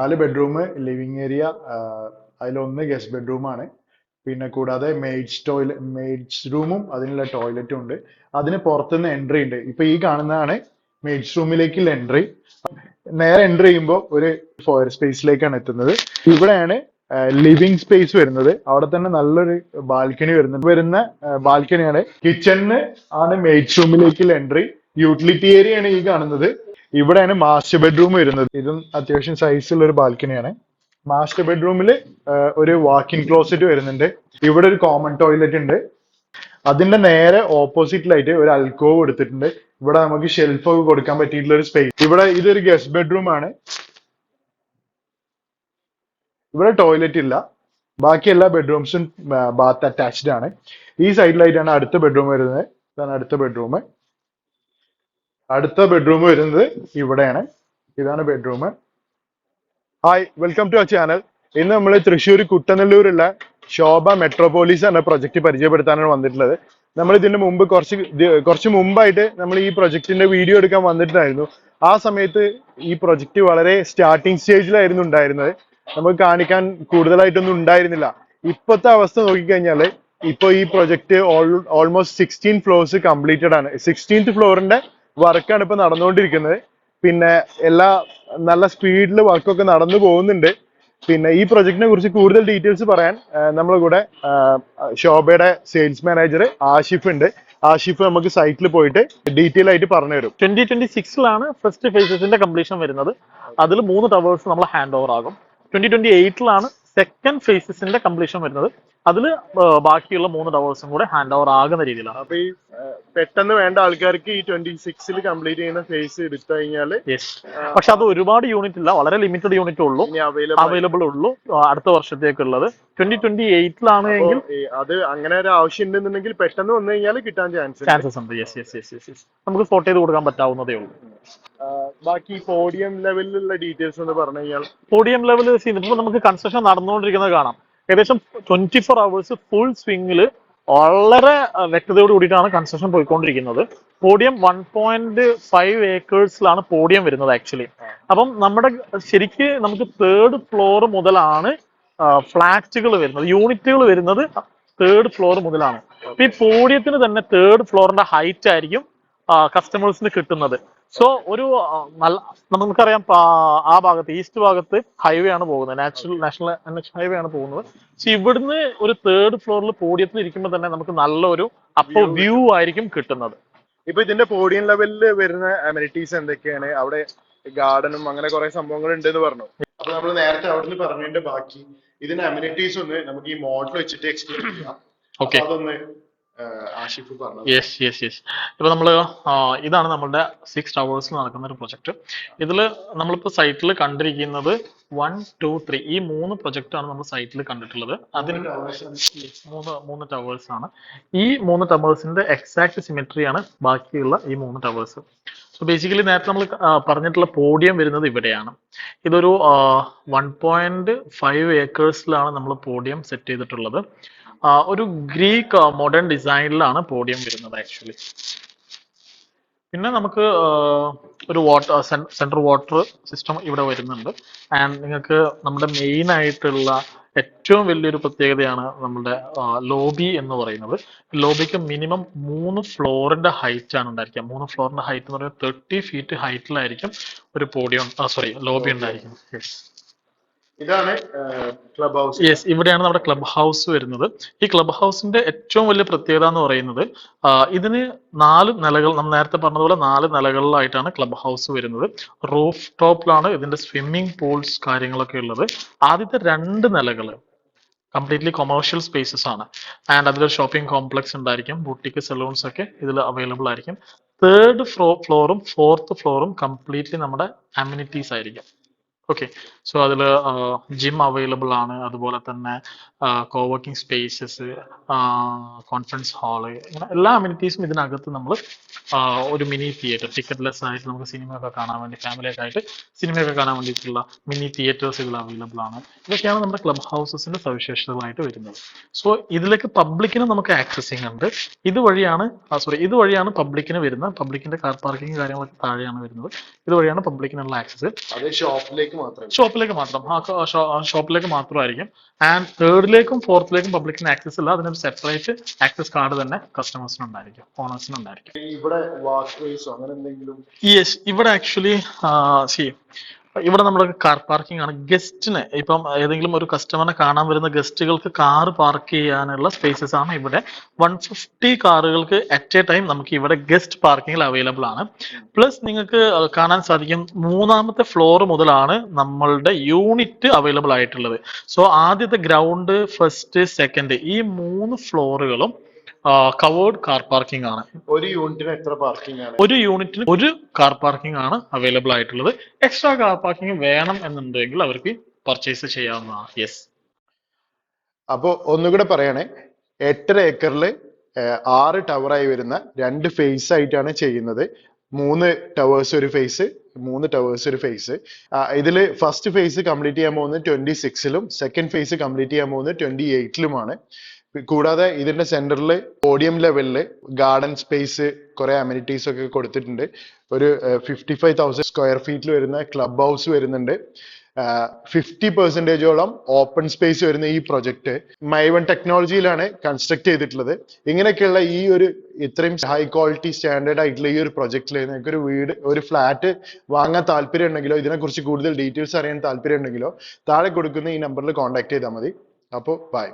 4 bedroom, living area, അതിലൊന്ന് guest bedroom ആണ്. പിന്നെ കൂടാതെ മെയ്ഡ്സ് റൂമും അതിനുള്ള ടോയ്ലറ്റും ഉണ്ട്. അതിന് പുറത്തുനിന്ന് എൻട്രി ഉണ്ട്. ഇപ്പൊ ഈ കാണുന്നതാണ് മെയ്ഡ്സ് റൂമിലേക്കുള്ള എൻട്രി. നേരെ എൻട്രി ചെയ്യുമ്പോൾ ഒരു ഫോയർ സ്പേസിലേക്കാണ് എത്തുന്നത്. ഇവിടെയാണ് ലിവിംഗ് സ്പേസ് വരുന്നത്. അവിടെ തന്നെ നല്ലൊരു ബാൽക്കണി വരുന്ന ബാൽക്കണിയാണ്. കിച്ചണിന് ആണ് മെയ്ഡ്സ് റൂമിലേക്കുള്ള എൻട്രി. യൂട്ടിലിറ്റി ഏരിയ ആണ് ഈ കാണുന്നത്. ഇവിടെയാണ് മാസ്റ്റർ ബെഡ്റൂം വരുന്നത്. ഇതും അത്യാവശ്യം സൈസുള്ള ഒരു ബാൽക്കണിയാണ്. മാസ്റ്റർ ബെഡ്റൂമിൽ ഒരു വാക്കിൻ ക്ലോസറ്റ് വരുന്നുണ്ട്. ഇവിടെ ഒരു കോമൺ ടോയ്ലറ്റ് ഉണ്ട്. അതിന്റെ നേരെ ഓപ്പോസിറ്റിലായിട്ട് ഒരു അൽക്കോവ് എടുത്തിട്ടുണ്ട്. ഇവിടെ നമുക്ക് ഷെൽഫ് ഒക്കെ കൊടുക്കാൻ പറ്റിയിട്ടുള്ള ഒരു സ്പേസ്. ഇവിടെ ഇതൊരു ഗസ്റ്റ് ബെഡ്റൂം ആണ്. ഇവിടെ ടോയ്ലറ്റ് ഇല്ല. ബാക്കി എല്ലാ ബെഡ്റൂംസും ബാത്ത് അറ്റാച്ച്ഡ് ആണ്. ഈ സൈഡിലായിട്ടാണ് അടുത്ത ബെഡ്റൂം വരുന്നത്. ഇതാണ് അടുത്ത ബെഡ്റൂം. അടുത്ത ബെഡ്റൂം വരുന്നത് ഇവിടെയാണ്. ഇതാണ് bedroom. Hi, welcome to our channel. ഇന്ന് നമ്മൾ തൃശ്ശൂർ കുട്ടനെല്ലൂരുള്ള ശോഭ മെട്രോപോളിസ് എന്ന പ്രൊജക്ട് പരിചയപ്പെടുത്താനാണ് വന്നിട്ടുള്ളത്. നമ്മൾ ഇതിന് മുമ്പ് കുറച്ച് മുമ്പായിട്ട് നമ്മൾ ഈ പ്രൊജക്ടിന്റെ വീഡിയോ എടുക്കാൻ വന്നിട്ടുണ്ടായിരുന്നു. ആ സമയത്ത് ഈ പ്രൊജക്ട് വളരെ സ്റ്റാർട്ടിങ് സ്റ്റേജിലായിരുന്നു ഉണ്ടായിരുന്നത്. നമുക്ക് കാണിക്കാൻ കൂടുതലായിട്ടൊന്നും ഉണ്ടായിരുന്നില്ല. ഇപ്പോഴത്തെ അവസ്ഥ നോക്കിക്കഴിഞ്ഞാല് ഇപ്പൊ ഈ പ്രൊജക്ട് ഓൾമോസ്റ്റ് 16 ഫ്ലോർസ് കംപ്ലീറ്റഡ് ആണ്. 16th ഫ്ലോറിന്റെ വർക്കാണ് ഇപ്പൊ നടന്നുകൊണ്ടിരിക്കുന്നത്. പിന്നെ എല്ലാ നല്ല സ്പീഡിൽ വർക്കൊക്കെ നടന്നു പോകുന്നുണ്ട്. പിന്നെ ഈ പ്രൊജക്ടിനെ കുറിച്ച് കൂടുതൽ ഡീറ്റെയിൽസ് പറയാൻ നമ്മളെ കൂടെ ശോഭയുടെ സെയിൽസ് മാനേജർ ആഷിഫ് ഉണ്ട്. ആഷിഫ് നമുക്ക് സൈറ്റിൽ പോയിട്ട് ഡീറ്റെയിൽ ആയിട്ട് പറഞ്ഞു തരും. 2026 ഫസ്റ്റ് ഫേസസിന്റെ കംപ്ലീഷൻ വരുന്നത്. അതിൽ 3 ടവേഴ്സ് നമ്മൾ ഹാൻഡ് ഓവർ ആകും. 2028 സെക്കൻഡ് ഫേസസിന്റെ കംപ്ലീഷൻ വരുന്നത്. അതിൽ ബാക്കിയുള്ള 3 ടവേഴ്സും കൂടെ ഹാൻഡ് ഓവർ ആകുന്ന രീതിയിലാണ്. അപ്പൊ ഈ പെട്ടെന്ന് വേണ്ട ആൾക്കാർക്ക് ഈ 26 കംപ്ലീറ്റ് ചെയ്യുന്ന ഫേസ് എടുത്തു കഴിഞ്ഞാല്, പക്ഷെ അത് ഒരുപാട് യൂണിറ്റ് ഇല്ല, വളരെ ലിമിറ്റഡ് യൂണിറ്റ് ഉള്ളൂ അവൈലബിൾ ഉള്ളൂ അടുത്ത വർഷത്തേക്കുള്ളത്. 2028 എങ്കിൽ അത് അങ്ങനെ ഒരു ആവശ്യം ഉണ്ടെന്നുണ്ടെങ്കിൽ പെട്ടെന്ന് വന്നു കഴിഞ്ഞാൽ കിട്ടാൻ ചാൻസസ് ഉണ്ട്. നമുക്ക് സ്പോട്ട് ചെയ്ത് കൊടുക്കാൻ പറ്റാവുന്നതേ ഉള്ളൂ. ബാക്കി പോഡിയം ലെവലിലുള്ള ഡീറ്റെയിൽസ് എന്ന് പറഞ്ഞു കഴിഞ്ഞാൽ, പോഡിയം ലെവൽ ഇപ്പൊ നമുക്ക് കൺസ്ട്രക്ഷൻ നടന്നുകൊണ്ടിരിക്കുന്നത് കാണാം. ഏകദേശം 24 hours ഫുൾ സ്വിംഗില് വളരെ വ്യക്തതയോട് കൂടിയിട്ടാണ് കൺസ്ട്രക്ഷൻ പോയിക്കൊണ്ടിരിക്കുന്നത്. പോഡിയം 1.5 ഏക്കേഴ്സിലാണ് പോഡിയം വരുന്നത് ആക്ച്വലി. അപ്പം നമ്മുടെ ശരിക്ക് നമുക്ക് 3rd ഫ്ലോർ മുതലാണ് ഫ്ലാറ്റുകൾ വരുന്നത്, യൂണിറ്റുകൾ വരുന്നത് 3rd ഫ്ലോർ മുതലാണ്. അപ്പൊ ഈ പോഡിയത്തിന് തന്നെ 3rd ഫ്ലോറിന്റെ ഹൈറ്റ് ആയിരിക്കും കസ്റ്റമേഴ്സിന് കിട്ടുന്നത്. സോ ഒരു നല്ല, നമുക്കറിയാം ആ ഭാഗത്ത് ഈസ്റ്റ് ഭാഗത്ത് ഹൈവേ ആണ് പോകുന്നത്, നാഷണൽ ഹൈവേ ആണ് പോകുന്നത്. പക്ഷെ ഇവിടുന്ന് ഒരു 3rd ഫ്ലോറിൽ പോഡിയത്തിൽ ഇരിക്കുമ്പോൾ തന്നെ നമുക്ക് നല്ലൊരു അപ്പർ വ്യൂ ആയിരിക്കും കിട്ടുന്നത്. ഇപ്പൊ ഇതിന്റെ പോഡിയം ലെവലിൽ വരുന്ന അമ്യൂണിറ്റീസ് എന്തൊക്കെയാണ്? അവിടെ ഗാർഡനും അങ്ങനെ കുറെ സംഭവങ്ങൾ ഉണ്ട് എന്ന് പറഞ്ഞു. അപ്പൊ നമ്മൾ നേരത്തെ അവിടെ പറഞ്ഞതിന്റെ ബാക്കി ഇതിന്റെ അമ്യൂണിറ്റീസ് ഒന്ന് നമുക്ക് ഈ മോഡൽ വെച്ചിട്ട് എക്സ്പ്ലെയിൻ ചെയ്യാം. അതൊന്ന് ആഷിഫ് പറഞ്ഞു. യെസ്. ഇപ്പൊ നമ്മള് ഇതാണ് നമ്മളുടെ 6 ടവേഴ്സിൽ നടക്കുന്ന ഒരു പ്രൊജക്ട്. ഇതില് നമ്മളിപ്പോ സൈറ്റിൽ കണ്ടിരിക്കുന്നത് 1, 2, 3 ഈ 3 പ്രൊജക്ട് ആണ് നമ്മൾ സൈറ്റിൽ കണ്ടിട്ടുള്ളത്. അതിന് 3 ടവേഴ്സ് ആണ്. ഈ 3 ടവേഴ്സിന്റെ എക്സാക്ട് സിമെട്രി ആണ് ബാക്കിയുള്ള ഈ 3 ടവേഴ്സ്. സോ ബേസിക്കലി നേരത്തെ നമ്മൾ പറഞ്ഞിട്ടുള്ള പോഡിയം വരുന്നത് ഇവിടെയാണ്. ഇതൊരു 1.5 ഏക്കേഴ്സിലാണ് നമ്മൾ പോഡിയം സെറ്റ് ചെയ്തിട്ടുള്ളത്. ഒരു ഗ്രീക്ക് മോഡേൺ ഡിസൈനിലാണ് പോഡിയം വരുന്നത് ആക്ച്വലി. പിന്നെ നമുക്ക് ഒരു സെൻട്രൽ വാട്ടർ സിസ്റ്റം ഇവിടെ വരുന്നുണ്ട്. ആൻഡ് നിങ്ങൾക്ക് നമ്മുടെ മെയിൻ ആയിട്ടുള്ള ഏറ്റവും വലിയൊരു പ്രത്യേകതയാണ് നമ്മുടെ ലോബി എന്ന് പറയുന്നത്. ലോബിക്ക് മിനിമം 3 ഫ്ലോറിന്റെ ഹൈറ്റ് ആണ് ഉണ്ടായിരിക്കുക. 3 ഫ്ലോറിന്റെ ഹൈറ്റ് എന്ന് പറയുന്നത് 30 ഫീറ്റ് ഹൈറ്റിലായിരിക്കും ഒരു പോഡിയം ലോബി ഉണ്ടായിരിക്കും. ഇതാണ് ക്ലബ് ഹൗസ്. ഇവിടെയാണ് നമ്മുടെ ക്ലബ് ഹൗസ് വരുന്നത്. ഈ ക്ലബ് ഹൗസിന്റെ ഏറ്റവും വലിയ പ്രത്യേകത എന്ന് പറയുന്നത് ഇതിന് 4 നിലകൾ, നമ്മൾ നേരത്തെ പറഞ്ഞതുപോലെ 4 നിലകളിലായിട്ടാണ് ക്ലബ് ഹൗസ് വരുന്നത്. റൂഫ് ടോപ്പിലാണ് ഇതിന്റെ സ്വിമ്മിംഗ് പൂൾസ് കാര്യങ്ങളൊക്കെ ഉള്ളത്. ആദ്യത്തെ 2 നിലകൾ കംപ്ലീറ്റ്ലി കൊമേഴ്ഷ്യൽ സ്പേസസ് ആണ്. ആൻഡ് അതിലൊരു ഷോപ്പിംഗ് കോംപ്ലക്സ് ഉണ്ടായിരിക്കും, ബുട്ടിക്ക് സലൂൺസ് ഒക്കെ ഇതിൽ അവൈലബിൾ ആയിരിക്കും. 3rd ഫ്ലോറും 4th ഫ്ലോറും കംപ്ലീറ്റ്ലി നമ്മുടെ അമ്യൂണിറ്റീസ് ആയിരിക്കും. ഓക്കെ, സോ അതിൽ ജിം അവൈലബിൾ ആണ്, അതുപോലെ തന്നെ കോവർക്കിംഗ് സ്പേസസ്, കോൺഫറൻസ് ഹാള്, ഇങ്ങനെ എല്ലാ അമ്യൂണിറ്റീസും ഇതിനകത്ത് നമ്മൾ ഒരു മിനി തിയേറ്റർ ടിക്കറ്റ്ലെസ് ആയിട്ട് നമുക്ക് സിനിമയൊക്കെ കാണാൻ വേണ്ടി ഫാമിലിയൊക്കെ ആയിട്ട് സിനിമയൊക്കെ കാണാൻ വേണ്ടിയിട്ടുള്ള മിനി തിയേറ്റേഴ്സ് ഇതിൽ അവൈലബിൾ ആണ്. ഇതൊക്കെയാണ് നമ്മുടെ ക്ലബ് ഹൗസസിന്റെ സവിശേഷതകളായിട്ട് വരുന്നത്. സോ ഇതിലേക്ക് പബ്ലിക്കിന് നമുക്ക് ആക്സസിങ് ഉണ്ട്. ഇതുവഴിയാണ് പബ്ലിക്കിന് വരുന്നത്. പബ്ലിക്കിന്റെ കാർ പാർക്കിംഗ് കാര്യങ്ങളൊക്കെ താഴെയാണ് വരുന്നത്. ഇതുവഴിയാണ് പബ്ലിക്കിനുള്ള ആക്സസ്. അത് ഷോപ്പിലേക്ക് മാത്രം ഷോപ്പിലേക്ക് മാത്രമായിരിക്കും. ആൻഡ് തേർഡിലേക്കും ഫോർത്തിലേക്കും പബ്ലിക്കിന് ആക്സസ് ഇല്ല. അതിനൊരു സെപ്പറേറ്റ് ആക്സസ് കാർഡ് തന്നെ കസ്റ്റമേഴ്സിനുണ്ടായിരിക്കും, ഓണേഴ്സിനുണ്ടായിരിക്കും. ഇവിടെ വാക്ക് വേസോ അങ്ങനെ എന്തെങ്കിലും? യെസ്, ഇവിടെ ആക്ച്വലി ഇവിടെ നമ്മൾ കാർ പാർക്കിംഗ് ആണ്. ഗസ്റ്റിന് ഇപ്പം ഏതെങ്കിലും ഒരു കസ്റ്റമറിനെ കാണാൻ വരുന്ന ഗസ്റ്റുകൾക്ക് കാർ പാർക്ക് ചെയ്യാനുള്ള സ്പേസസ് ആണ് ഇവിടെ. 150 കാറുകൾക്ക് അറ്റ് എ ടൈം നമുക്ക് ഇവിടെ ഗസ്റ്റ് പാർക്കിംഗിൽ അവൈലബിൾ ആണ്. പ്ലസ് നിങ്ങൾക്ക് കാണാൻ സാധിക്കും 3ാമത്തെ ഫ്ലോർ മുതലാണ് നമ്മളുടെ യൂണിറ്റ് അവൈലബിൾ ആയിട്ടുള്ളത്. സോ ആദ്യത്തെ ഗ്രൗണ്ട്, ഫസ്റ്റ്, സെക്കൻഡ് ഈ 3 ഫ്ലോറുകളും കവേർഡ് കാർ പാർക്കിംഗ് ആണ്. ഒരു യൂണിറ്റിന് എത്ര പാർക്കിംഗ് ആണ്? ഒരു യൂണിറ്റിന് ഒരു കാർ പാർക്കിംഗ് ആണ് അവൈലബിൾ ആയിട്ടുള്ളത്. എക്സ്ട്രാ കാർ പാർക്കിംഗ് വേണം എന്നുണ്ടെങ്കിൽ അവർക്ക് പർച്ചേസ് ചെയ്യാവുന്നതാണ്. യെസ്. അപ്പോ ഒന്നുകൂടെ പറയണേ, 8.5 ഏക്കറിൽ 6 ടവറായി വരുന്ന 2 ഫേസ് ആയിട്ടാണ് ചെയ്യുന്നത്. 3 ടവേഴ്സ് ഒരു ഫേസ്, 3 ടവേഴ്സ് ഒരു ഫേസ്. ഇതിൽ ഫസ്റ്റ് ഫേസ് കംപ്ലീറ്റ് ചെയ്യാൻ പോകുന്നത് 26ലും സെക്കൻഡ് ഫേസ് കംപ്ലീറ്റ് ചെയ്യാൻ പോകുന്നത് 28ലുമാണ്. കൂടാതെ ഇതിന്റെ സെന്ററിൽ പോഡിയം ലെവലില് ഗാർഡൻ സ്പേസ്, കുറെ അമ്യൂണിറ്റീസ് ഒക്കെ കൊടുത്തിട്ടുണ്ട്. ഒരു 55,000 സ്ക്വയർ ഫീറ്റിൽ വരുന്ന ക്ലബ് ഹൗസ് വരുന്നുണ്ട്. 50% ഓപ്പൺ സ്പേസ് വരുന്ന ഈ പ്രൊജക്ട് മൈവൺ ടെക്നോളജിയിലാണ് കൺസ്ട്രക്ട് ചെയ്തിട്ടുള്ളത്. ഇങ്ങനെയൊക്കെയുള്ള ഈ ഒരു ഇത്രയും ഹൈ ക്വാളിറ്റി സ്റ്റാൻഡേർഡ് ആയിട്ടുള്ള ഈ ഒരു പ്രൊജക്റ്റിൽ നിങ്ങൾക്ക് ഒരു ഫ്ലാറ്റ് വാങ്ങാൻ താല്പര്യം ഉണ്ടെങ്കിലോ ഇതിനെക്കുറിച്ച് കൂടുതൽ ഡീറ്റെയിൽസ് അറിയാൻ താല്പര്യം ഉണ്ടെങ്കിലോ താഴെ കൊടുക്കുന്ന ഈ നമ്പറിൽ കോൺടാക്ട് ചെയ്താൽ മതി. അപ്പോൾ ബൈ.